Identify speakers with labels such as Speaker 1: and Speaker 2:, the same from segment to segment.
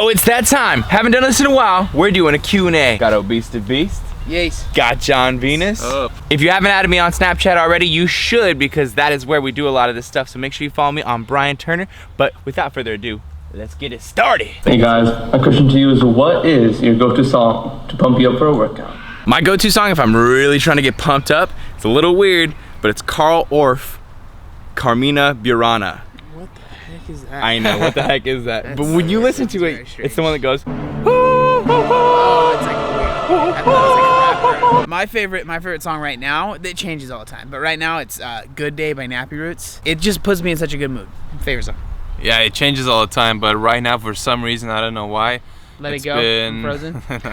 Speaker 1: Oh, it's that time. Haven't done this in a while. We're doing a Q&A. Got Obese to Beast.
Speaker 2: Yes.
Speaker 1: Got John Venus. If you haven't added me on Snapchat already, you should, because that is where we do a lot of this stuff. So make sure you follow me on Brian Turner. But without further ado, let's get it started.
Speaker 3: Hey guys, my question to you is, what is your go-to song to pump you up for a workout?
Speaker 1: My go-to song if I'm really trying to get pumped up, it's a little weird, but it's Carl Orff, Carmina Burana.
Speaker 2: What the heck is that?
Speaker 1: I know, what the heck is that? But when you listen to it, it's the one that goes,
Speaker 2: oh, it's like a weird. I thought it was like a rapper. My favorite song right now, it changes all the time, but right now it's Good Day by Nappy Roots. It just puts me in such a good mood. Favorite song.
Speaker 4: Yeah, it changes all the time, but right now, for some reason, I don't know why.
Speaker 2: Let It Go from Frozen.
Speaker 1: Let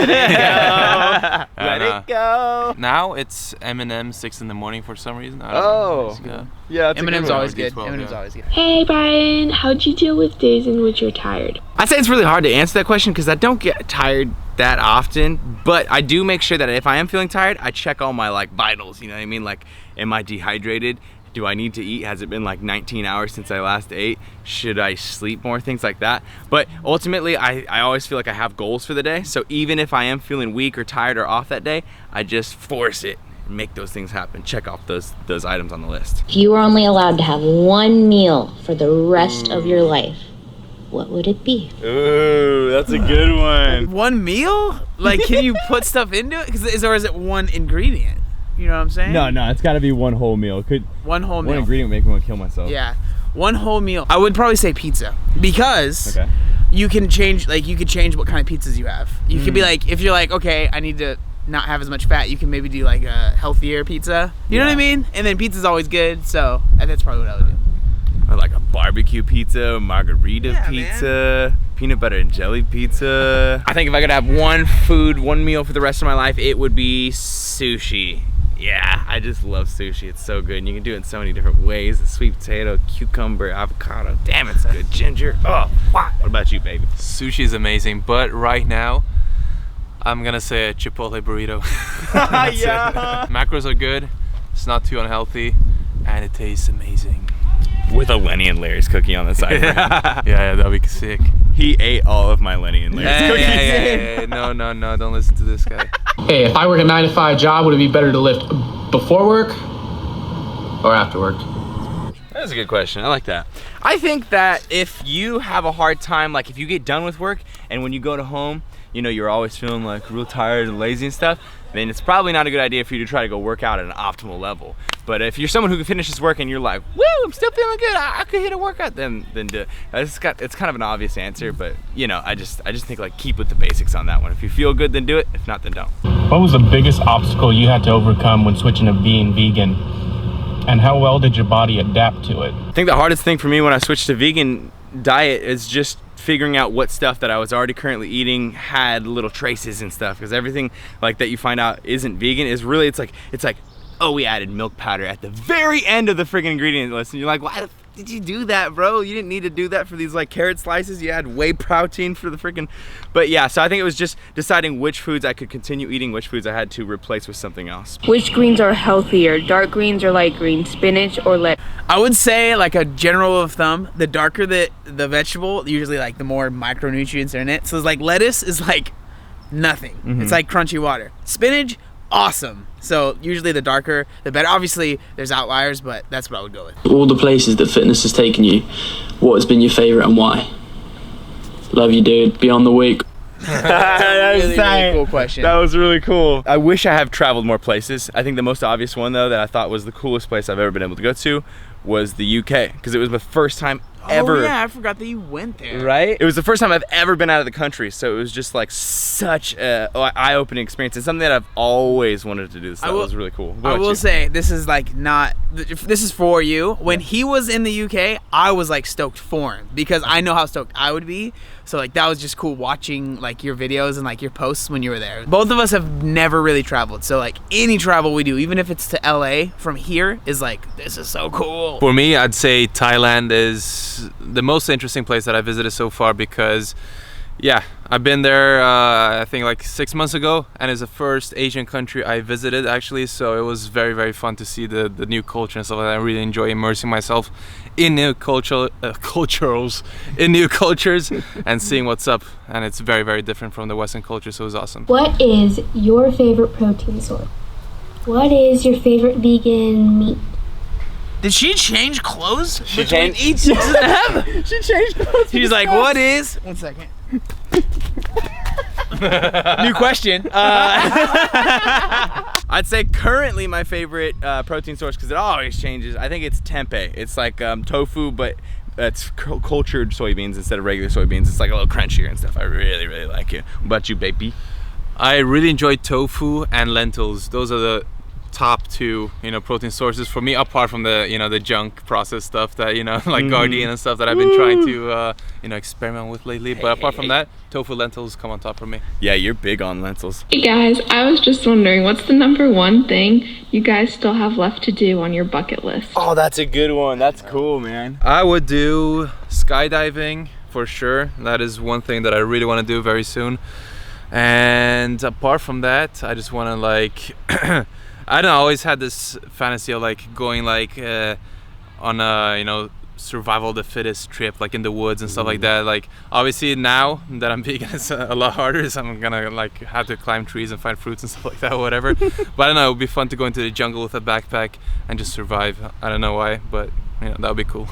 Speaker 1: it go. Let it go.
Speaker 4: Now it's Eminem 6 in the morning for some reason. I
Speaker 1: Oh.
Speaker 4: don't know.
Speaker 1: Yeah,
Speaker 2: Eminem's always good.
Speaker 4: 12,
Speaker 2: Eminem's
Speaker 4: yeah.
Speaker 2: always good.
Speaker 5: Hey Brian, how'd you deal with days in which you're tired?
Speaker 1: I'd say it's really hard to answer that question because I don't get tired that often, but I do make sure that if I am feeling tired, I check all my like vitals, you know what I mean? Like, am I dehydrated? Do I need to eat? Has it been like 19 hours since I last ate? Should I sleep more? Things like that. But ultimately, I always feel like I have goals for the day. So even if I am feeling weak or tired or off that day, I just force it and make those things happen. Check off those items on the list.
Speaker 6: If you were only allowed to have one meal for the rest of your life, what would it be?
Speaker 1: Ooh, that's a good one.
Speaker 2: One meal? Like, can you put stuff into it? Or is it one ingredient? You know what I'm saying?
Speaker 1: No, it's got to be one whole meal.
Speaker 2: One whole meal.
Speaker 1: One ingredient would make me want to kill myself.
Speaker 2: Yeah, one whole meal. I would probably say pizza, because you can change. Like, you could change what kind of pizzas you have. You could be like, if you're like, okay, I need to not have as much fat, you can maybe do like a healthier pizza. You know what I mean? And then pizza's always good, so that's probably what I would do.
Speaker 1: Or like a barbecue pizza, margarita pizza, peanut butter and jelly pizza. I think if I could have one meal for the rest of my life, it would be sushi. Yeah, I just love sushi. It's so good. And you can do it in so many different ways. The sweet potato, cucumber, avocado. Damn, it's good. Ginger. Oh, wow. What about you, baby?
Speaker 4: Sushi is amazing, but right now, I'm gonna say a Chipotle burrito.
Speaker 1: Yeah.
Speaker 4: Macros are good. It's not too unhealthy, and it tastes amazing.
Speaker 1: With a Lenny and Larry's cookie on the side.
Speaker 4: Yeah, that'd be sick.
Speaker 1: He ate all of my Lenny and Larry's cookies.
Speaker 4: Hey, no, don't listen to this guy.
Speaker 3: Hey, if I work a 9-to-5 job, would it be better to lift before work or after work?
Speaker 1: That's a good question. I like that. I think that if you have a hard time, like if you get done with work and when you go to home, you know, you're always feeling like real tired and lazy and stuff, then it's probably not a good idea for you to try to go work out at an optimal level. But if you're someone who can finish his work and you're like, woo, I'm still feeling good, I could hit a workout, then do it. It's kind of an obvious answer, but you know, I just think like keep with the basics on that one. If you feel good, then do it. If not, then don't.
Speaker 7: What was the biggest obstacle you had to overcome when switching to being vegan? And how well did your body adapt to it?
Speaker 1: I think the hardest thing for me when I switched to vegan diet is just figuring out what stuff that I was already currently eating had little traces and stuff, because everything like that you find out isn't vegan is really, it's like, oh, we added milk powder at the very end of the freaking ingredient list, and you're like, why the f did you do that, bro? You didn't need to do that for these like carrot slices. You had whey protein for the freaking, but yeah, so I think it was just deciding which foods I could continue eating, which foods I had to replace with something else.
Speaker 5: Which greens are healthier, dark greens or light greens, spinach or lettuce?
Speaker 2: I would say, like a general rule of thumb, the darker the vegetable, usually like the more micronutrients are in it. So it's like lettuce is like nothing. It's like crunchy water. Spinach, awesome. So usually the darker, the better. Obviously there's outliers, but that's what I would go with.
Speaker 8: All the places that fitness has taken you, what has been your favorite and why? Love you, dude. Beyond the week.
Speaker 1: That was
Speaker 2: really cool question.
Speaker 1: That was really cool. I wish I have traveled more places. I think the most obvious one though that I thought was the coolest place I've ever been able to go to was the UK, because it was the first time ever.
Speaker 2: Oh yeah, I forgot that you went there.
Speaker 1: Right? It was the first time I've ever been out of the country, so it was just like such a eye-opening experience. It's something that I've always wanted to do. So that was really cool.
Speaker 2: I will say, this is like not, this is for you. When he was in the UK, I was like stoked for him, because I know how stoked I would be. So like that was just cool watching like your videos and like your posts when you were there. Both of us have never really traveled, so like any travel we do, even if it's to LA from here, is like, this is so cool.
Speaker 4: For me, I'd say Thailand is the most interesting place that I visited so far, because Yeah, I've been there I think like 6 months ago, and it's the first Asian country I visited actually, so it was very, very fun to see the new culture and stuff like that. I really enjoy immersing myself in new cultures and seeing what's up, and it's very, very different from the Western culture, so it was awesome.
Speaker 9: What is your favorite protein source? What is your favorite vegan meat?
Speaker 2: Did she change clothes
Speaker 1: She
Speaker 2: between
Speaker 1: changed-
Speaker 2: each season and a half?
Speaker 1: She changed clothes.
Speaker 2: She's like, what is? 1 second. New question.
Speaker 1: I'd say currently my favorite protein source, because it always changes, I think it's tempeh. It's like tofu, but it's cultured soybeans instead of regular soybeans. It's like a little crunchier and stuff. I really, really like it. What about you, baby?
Speaker 4: I really enjoy tofu and lentils. Those are the top two, protein sources for me, apart from the, the junk processed stuff that, like Gardein and stuff that I've been trying to, experiment with lately. But apart from that, tofu, lentils come on top for me.
Speaker 1: Yeah, you're big on lentils.
Speaker 5: Hey guys, I was just wondering, what's the number one thing you guys still have left to do on your bucket list?
Speaker 1: Oh, that's a good one. That's cool, man.
Speaker 4: I would do skydiving for sure. That is one thing that I really want to do very soon. And apart from that, I just want to like I don't know, I always had this fantasy of like going like on a survival of the fittest trip, like in the woods and stuff like that. Like obviously now that I'm vegan, it's a lot harder, so I'm gonna like have to climb trees and find fruits and stuff like that or whatever. But I don't know, it would be fun to go into the jungle with a backpack and just survive. I don't know why, but that would be cool.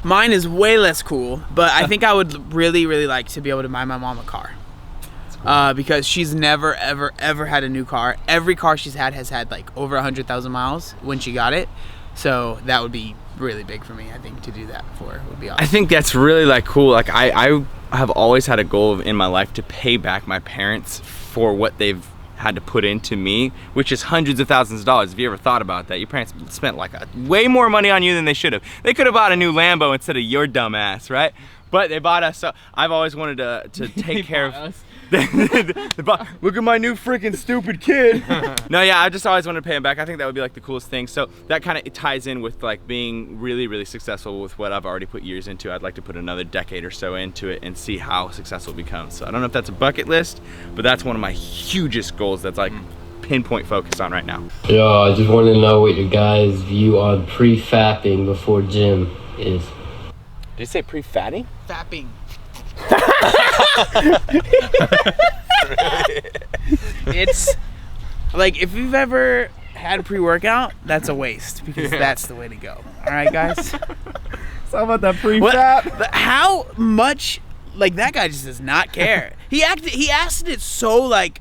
Speaker 2: Mine is way less cool, but I think I would really, really like to be able to buy my mom a car. Because she's never, ever had a new car. Every car she's had has had like over 100,000 miles when she got it. So that would be really big for me, I think, to do that for her would be awesome.
Speaker 1: I think that's really like cool. Like I have always had a goal in my life to pay back my parents for what they've had to put into me, which is hundreds of thousands of dollars. If you ever thought about that, your parents spent like way more money on you than they should have. They could have bought a new Lambo instead of your dumb ass, right? But they bought us. So I've always wanted to take care of us. Look at my new freaking stupid kid. No, yeah, I just always wanted to pay him back. I think that would be like the coolest thing. So that kind of ties in with like being really, really successful with what I've already put years into. I'd like to put another decade or so into it and see how successful it becomes. So I don't know if that's a bucket list, but that's one of my hugest goals that's like pinpoint focused on right now.
Speaker 10: Yo, I just want to know what your guys' view on pre-fapping before gym is.
Speaker 1: Did you say pre-fatting?
Speaker 2: Fapping. It's like if you've ever had a pre-workout, that's a waste because that's the way to go. All right, guys.
Speaker 1: It's all about that pre-fap.
Speaker 2: How much? Like that guy just does not care. He asked it so like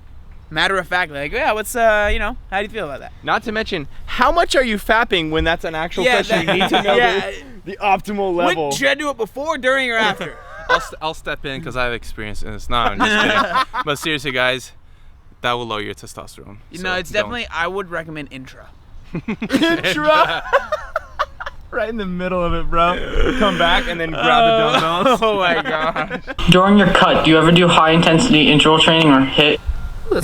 Speaker 2: matter of fact, like yeah, what's how do you feel about that?
Speaker 1: Not to mention, how much are you fapping when that's an actual question? You need to know the optimal level.
Speaker 2: Should I do it before, during, or after?
Speaker 4: I'll step in because I have experience in this. No, I'm just kidding. But seriously, guys, that will lower your testosterone.
Speaker 2: So it's definitely. I would recommend intra.
Speaker 1: Intra. Right in the middle of it, bro. Come back and then grab the dumbbells. Oh my gosh.
Speaker 11: During your cut, do you ever do high intensity interval training or HIIT?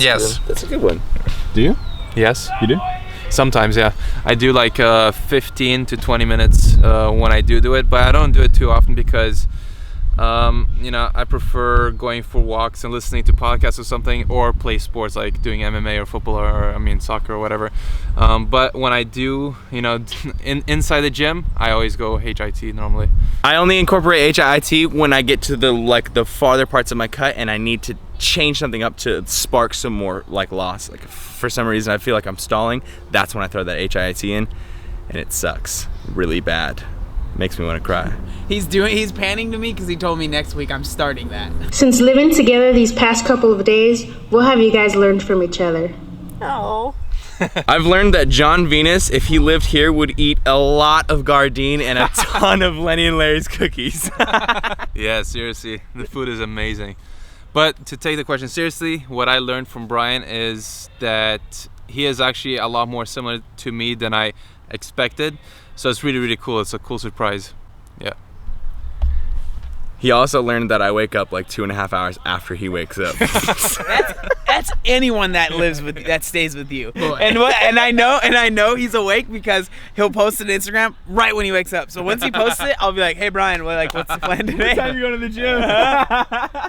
Speaker 4: Yes.
Speaker 1: That's a good one. Do you?
Speaker 4: Yes.
Speaker 1: You do?
Speaker 4: Sometimes, yeah. I do like 15 to 20 minutes when I do it, but I don't do it too often because I prefer going for walks and listening to podcasts or something, or play sports like doing MMA or football or soccer or whatever. But when I do, inside the gym, I always go HIIT normally.
Speaker 1: I only incorporate HIIT when I get to the farther parts of my cut and I need to change something up to spark some more like loss. Like for some reason I feel like I'm stalling, that's when I throw that HIIT in, and it sucks really bad. Makes me want to cry.
Speaker 2: He's panning to me because he told me next week I'm starting that.
Speaker 9: Since living together these past couple of days, what have you guys learned from each other?
Speaker 2: Oh.
Speaker 1: I've learned that John Venus, if he lived here, would eat a lot of Gardein and a ton of Lenny and Larry's cookies.
Speaker 4: Yeah, seriously, the food is amazing. But to take the question seriously, what I learned from Brian is that he is actually a lot more similar to me than I expected. So it's really, really cool. It's a cool surprise. Yeah.
Speaker 1: He also learned that I wake up like 2.5 hours after he wakes up.
Speaker 2: That's anyone that stays with you. And I know he's awake because he'll post it on Instagram right when he wakes up. So once he posts it, I'll be like, hey Brian, what's the plan today?
Speaker 12: What time you going to the gym?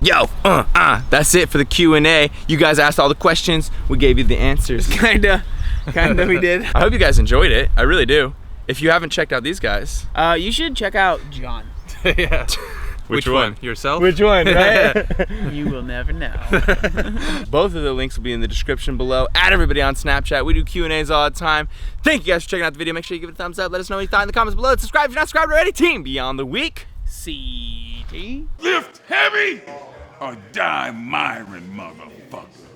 Speaker 1: Yo, that's it for the Q&A. You guys asked all the questions. We gave you the answers.
Speaker 2: Kinda we did.
Speaker 1: I hope you guys enjoyed it. I really do. If you haven't checked out these guys,
Speaker 2: you should check out John.
Speaker 4: Yeah. Which one? Yourself?
Speaker 12: Which one, right?
Speaker 2: You will never know.
Speaker 1: both of the links will be in the description below. Add everybody on Snapchat. We do Q&As all the time. Thank you guys for checking out the video. Make sure you give it a thumbs up. Let us know what you thought in the comments below. Subscribe if you're not subscribed already. Team Beyond the Week.
Speaker 2: CT.
Speaker 13: Lift heavy or die Myron, motherfucker.